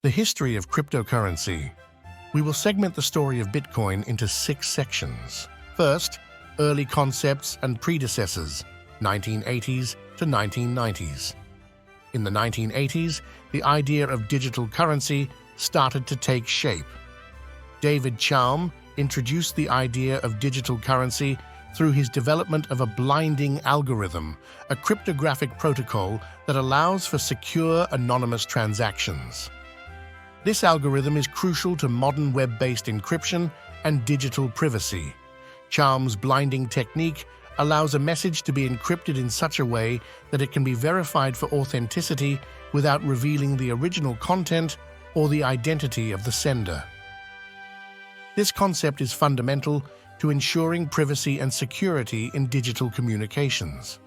The history of cryptocurrency. We will segment the story of Bitcoin into 6 sections. First, early concepts and predecessors, 1980s to 1990s. In the 1980s, the idea of digital currency started to take shape. David Chaum introduced the idea of digital currency through his development of a blinding algorithm, a cryptographic protocol that allows for secure, anonymous transactions. This algorithm is crucial to modern web-based encryption and digital privacy. Chaum's blinding technique allows a message to be encrypted in such a way that it can be verified for authenticity without revealing the original content or the identity of the sender. This concept is fundamental to ensuring privacy and security in digital communications.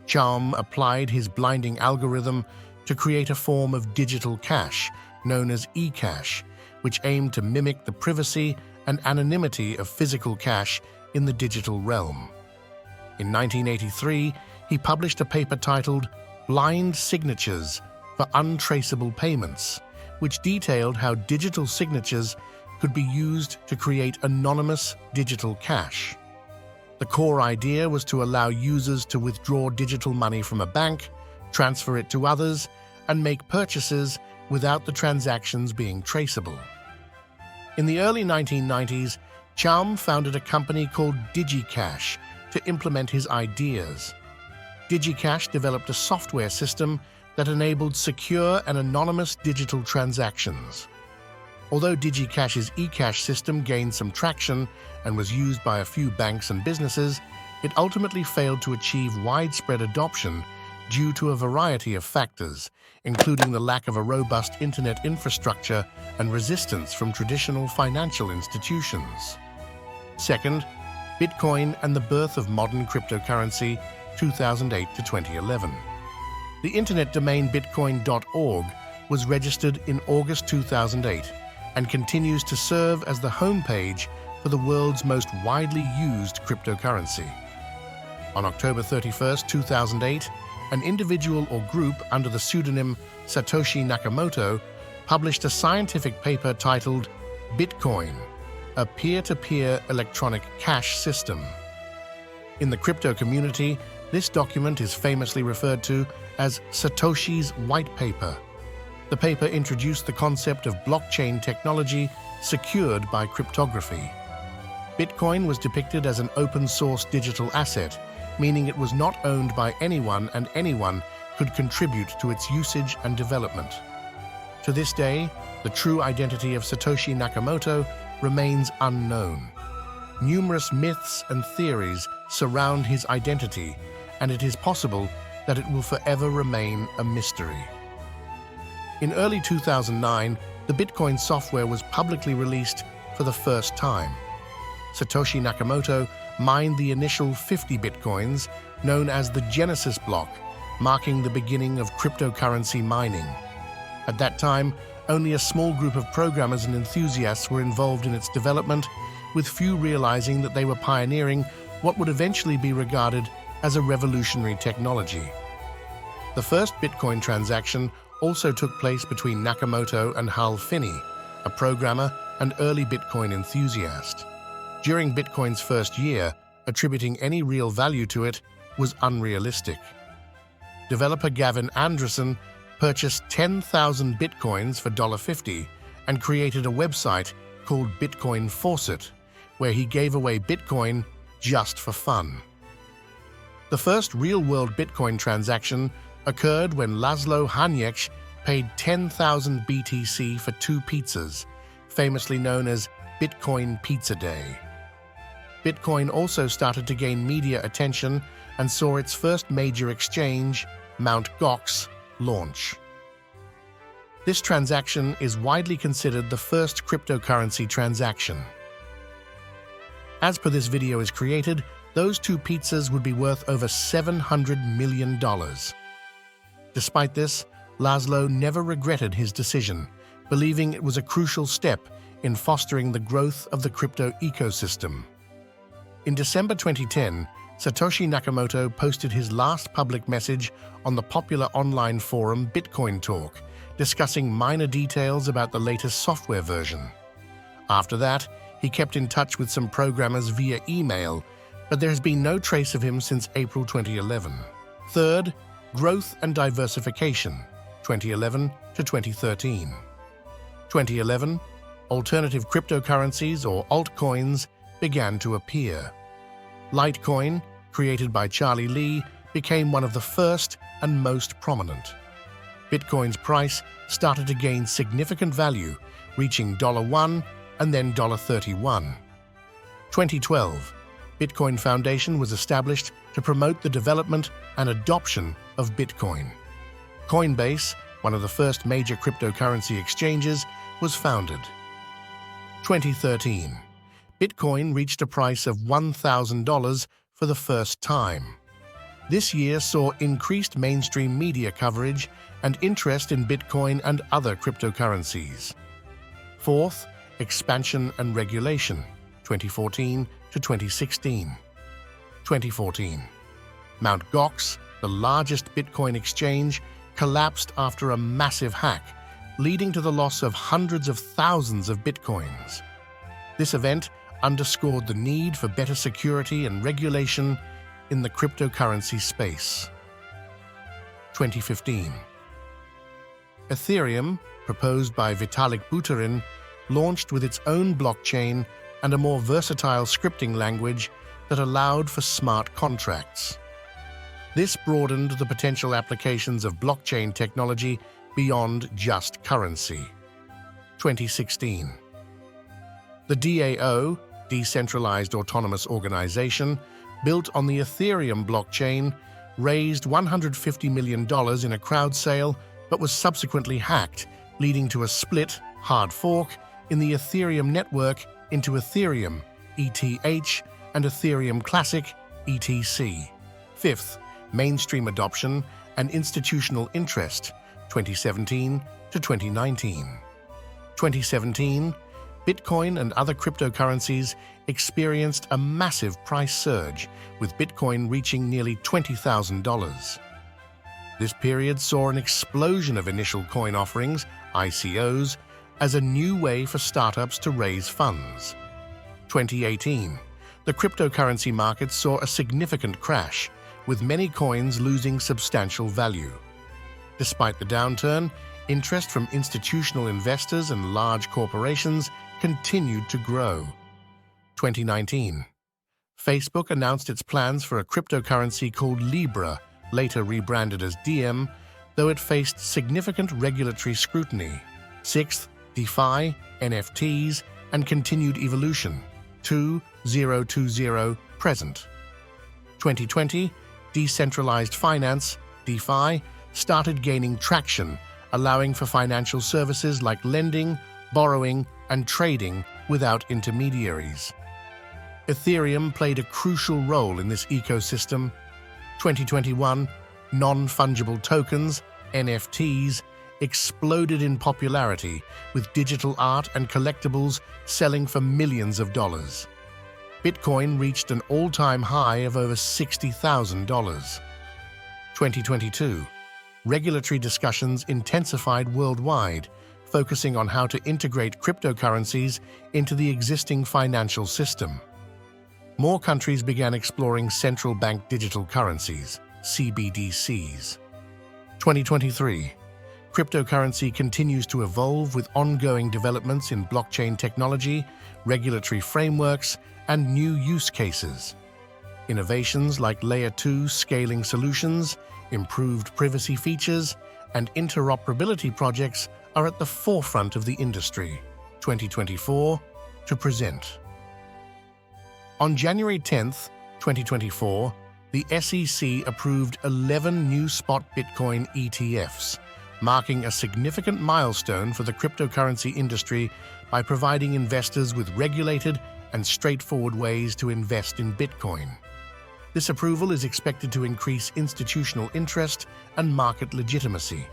Chaum applied his blinding algorithm to create a form of digital cash known as eCash, which aimed to mimic the privacy and anonymity of physical cash in the digital realm. In 1983, he published a paper titled Blind Signatures for Untraceable Payments, which detailed how digital signatures could be used to create anonymous digital cash. The core idea was to allow users to withdraw digital money from a bank, transfer it to others, and make purchases without the transactions being traceable. In the early 1990s, Chaum founded a company called DigiCash to implement his ideas. DigiCash developed a software system that enabled secure and anonymous digital transactions. Although DigiCash's eCash system gained some traction and was used by a few banks and businesses, it ultimately failed to achieve widespread adoption due to a variety of factors, including the lack of a robust internet infrastructure and resistance from traditional financial institutions. Second, Bitcoin and the birth of modern cryptocurrency, 2008 to 2011. The internet domain bitcoin.org was registered in August 2008 and continues to serve as the homepage for the world's most widely used cryptocurrency. On October 31, 2008, an individual or group under the pseudonym Satoshi Nakamoto published a scientific paper titled Bitcoin, a peer-to-peer electronic cash system. In the crypto community, this document is famously referred to as Satoshi's white paper. The paper introduced the concept of blockchain technology secured by cryptography. Bitcoin was depicted as an open-source digital asset, meaning it was not owned by anyone and anyone could contribute to its usage and development. To this day, the true identity of Satoshi Nakamoto remains unknown. Numerous myths and theories surround his identity, and it is possible that it will forever remain a mystery. In early 2009, the Bitcoin software was publicly released for the first time. Satoshi Nakamoto mined the initial 50 Bitcoins, known as the Genesis block, marking the beginning of cryptocurrency mining. At that time, only a small group of programmers and enthusiasts were involved in its development, with few realizing that they were pioneering what would eventually be regarded as a revolutionary technology. The first Bitcoin transaction also took place between Nakamoto and 𝐒𝐲𝐿, a programmer and early Bitcoin enthusiast. During Bitcoin's first year, attributing any real value to it was unrealistic. Developer Gavin Andresen purchased 10,000 Bitcoins for $50 and created a website called Bitcoin Faucet, where he gave away Bitcoin just for fun. The first real-world Bitcoin transaction occurred when Laszlo Hanyecz paid 10,000 BTC for 2 pizzas, famously known as Bitcoin Pizza Day. Bitcoin also started to gain media attention and saw its first major exchange, Mt. Gox, launch. This transaction is widely considered the first cryptocurrency transaction. As per this video is created, those 2 pizzas would be worth over $700 million. Despite this, Laszlo never regretted his decision, believing it was a crucial step in fostering the growth of the crypto ecosystem. In December 2010, Satoshi Nakamoto posted his last public message on the popular online forum Bitcoin Talk, discussing minor details about the latest software version. After that, he kept in touch with some programmers via email, but there has been no trace of him since April 2011. Third, growth and diversification, 2011 to 2013. 2011, alternative cryptocurrencies or altcoins began to appear. Litecoin, created by Charlie Lee, became one of the first and most prominent. Bitcoin's price started to gain significant value, reaching $1 and then $31. 2012, Bitcoin Foundation was established to promote the development and adoption of Bitcoin. Coinbase, one of the first major cryptocurrency exchanges, was founded. 2013, Bitcoin reached a price of $1,000 for the first time. This year saw increased mainstream media coverage and interest in Bitcoin and other cryptocurrencies. Fourth, expansion and regulation, 2014 to 2016. 2014, Mt. Gox, the largest Bitcoin exchange, collapsed after a massive hack, leading to the loss of hundreds of thousands of Bitcoins. This event underscored the need for better security and regulation in the cryptocurrency space. 2015, Ethereum, proposed by Vitalik Buterin, launched with its own blockchain and a more versatile scripting language that allowed for smart contracts. This broadened the potential applications of blockchain technology beyond just currency. 2016. The DAO, Decentralized Autonomous Organization, built on the Ethereum blockchain, raised $150 million in a crowd sale but was subsequently hacked, leading to a split, hard fork, in the Ethereum network into Ethereum, ETH, and Ethereum Classic, ETC. Fifth, mainstream adoption and institutional interest, 2017 to 2019. 2017, Bitcoin and other cryptocurrencies experienced a massive price surge, with Bitcoin reaching nearly $20,000. This period saw an explosion of initial coin offerings, ICOs, as a new way for startups to raise funds. 2018, the cryptocurrency market saw a significant crash, with many coins losing substantial value. Despite the downturn, interest from institutional investors and large corporations continued to grow. 2019, Facebook announced its plans for a cryptocurrency called Libra, later rebranded as Diem, though it faced significant regulatory scrutiny. Sixth, DeFi, NFTs, and continued evolution. 2020 present. 2020, decentralized finance, DeFi, started gaining traction, allowing for financial services like lending, borrowing, and trading without intermediaries. Ethereum played a crucial role in this ecosystem. 2021, non-fungible tokens, NFTs, exploded in popularity, with digital art and collectibles selling for millions of dollars. Bitcoin reached an all-time high of over $60,000. 2022, regulatory discussions intensified worldwide, focusing on how to integrate cryptocurrencies into the existing financial system. More countries began exploring central bank digital currencies, CBDCs. 2023, cryptocurrency continues to evolve with ongoing developments in blockchain technology, regulatory frameworks, and new use cases. Innovations like Layer 2 scaling solutions, improved privacy features, and interoperability projects are at the forefront of the industry. 2024 to present. On January 10, 2024, the SEC approved 11 new spot Bitcoin ETFs, marking a significant milestone for the cryptocurrency industry by providing investors with regulated and straightforward ways to invest in Bitcoin. This approval is expected to increase institutional interest and market legitimacy.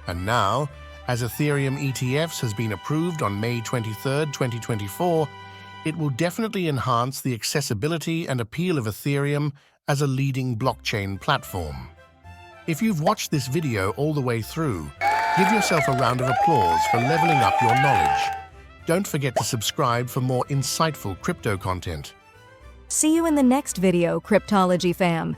And now, as Ethereum ETFs has been approved on May 23, 2024, it will definitely enhance the accessibility and appeal of Ethereum as a leading blockchain platform. If you've watched this video all the way through, Give yourself a round of applause for leveling up your knowledge. Don't forget to subscribe for more insightful crypto content. See you in the next video, Cryptology fam.